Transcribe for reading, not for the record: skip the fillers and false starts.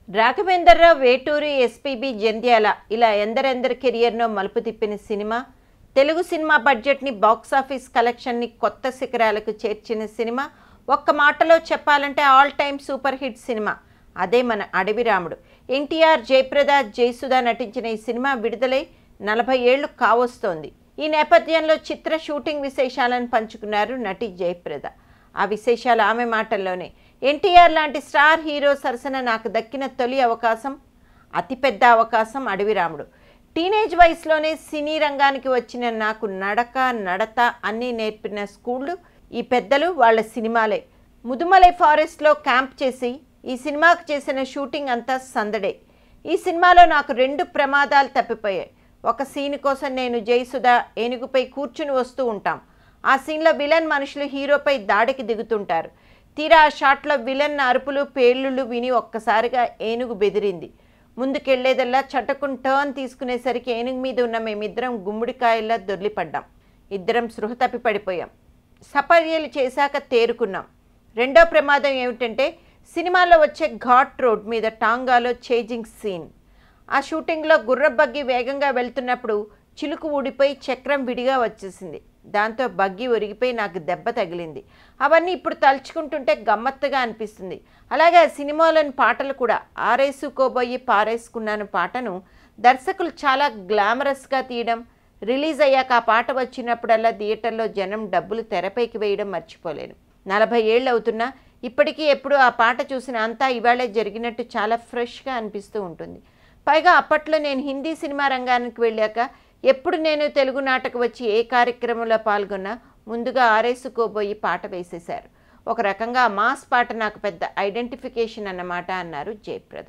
Raghavendra Rao Veturi, SPB Jandhyala ఇలా ఎందరెందరి కెరియర్నో మలుపు తిప్పిన సినిమా. తెలుగు సినిమా బడ్జెట్ని, బాక్సాఫీస్ కలెక్షన్ని కొత్త శిఖరాలకు చేర్చిన సినిమా. ఒక్క మాటలో చెప్పాలంటే all time super hit cinema. అదే మన అడవి రాముడు. ఎన్టీఆర్, జయప్రద, జయసుధ నటించిన ఈ సినిమా విడుదలై 40 ఏళ్లు కావస్తోంది. ఈ నేపథ్యంలో చిత్ర షూటింగ్ విశేషాలను పంచుకున్నారు నటి జయప్రద. ఆ విశేషాలు ఆమె మాటల్లోనే. ఎన్టీఆర్ లాంటి స్టార్ హీరో సరసన నాకు దక్కిన తొలి అవకాశం, అతిపెద్ద అవకాశం అడవి రాముడు. టీనేజ్ వయసులోనే సినీ రంగానికి వచ్చిన నాకు నడక, నడత అన్నీ నేర్పిన స్కూళ్ళు ఈ పెద్దలు, వాళ్ళ సినిమాలే. ముదుమలై ఫారెస్ట్లో క్యాంప్ చేసి ఈ సినిమాకు చేసిన షూటింగ్ అంతా సందడే. ఈ సినిమాలో నాకు 2 ప్రమాదాలు తప్పిపోయాయి. ఒక సీన్ కోసం నేను, జయసుధ ఏనుగుపై కూర్చుని వస్తూ ఉంటాం. ఆ సీన్లో విలన్ మనుషులు హీరోపై దాడికి దిగుతుంటారు. తీరా ఆ షాట్లో విలన్ అరుపులు, పేలుళ్ళు విని ఒక్కసారిగా ఏనుగు బెదిరింది. ముందుకెళ్లేదల్లా చటుకుని టర్న్ తీసుకునేసరికి ఏనుగు మీద ఉన్న మేమిద్దరం గుమ్మడికాయల్లా దొర్లిపడ్డాం. ఇద్దరం స్పృహ తప్పి పడిపోయాం. సపర్యలు చేశాక తేరుకున్నాం. రెండో ప్రమాదం ఏమిటంటే సినిమాలో వచ్చే ఘాట్ రోడ్ మీద టాంగాలో చేజింగ్ సీన్. ఆ షూటింగ్లో గుర్రబగ్గి వేగంగా వెళ్తున్నప్పుడు చిలుకు ఊడిపోయి చక్రం విడిగా వచ్చేసింది. దాంతో బగ్గి ఒరిగిపోయి నాకు దెబ్బ తగిలింది. అవన్నీ ఇప్పుడు తలుచుకుంటుంటే గమ్మత్తుగా అనిపిస్తుంది. అలాగే ఆ సినిమాలోని పాటలు కూడా. ఆరేసుకోబోయి పారేసుకున్నాను పాటను దర్శకులు చాలా గ్లామరస్గా తీయడం, రిలీజ్ అయ్యాక ఆ పాట వచ్చినప్పుడల్లా థియేటర్లో జనం డబ్బులు తెరపైకి వేయడం మర్చిపోలేను. 40 ఏళ్ళు అవుతున్నా ఇప్పటికీ ఎప్పుడు ఆ పాట చూసిన అంతా ఇవాళే జరిగినట్టు చాలా ఫ్రెష్గా అనిపిస్తూ ఉంటుంది. పైగా అప్పట్లో నేను హిందీ సినిమా రంగానికి వెళ్ళాక ఎప్పుడు నేను తెలుగు నాటకు వచ్చి ఏ కార్యక్రమంలో పాల్గొన్నా ముందుగా ఆరేసుకోబోయి పాట వేసేశారు. ఒక రకంగా మాస్ పాట నాకు పెద్ద ఐడెంటిఫికేషన్ అన్నమాట అన్నారు జయప్రద.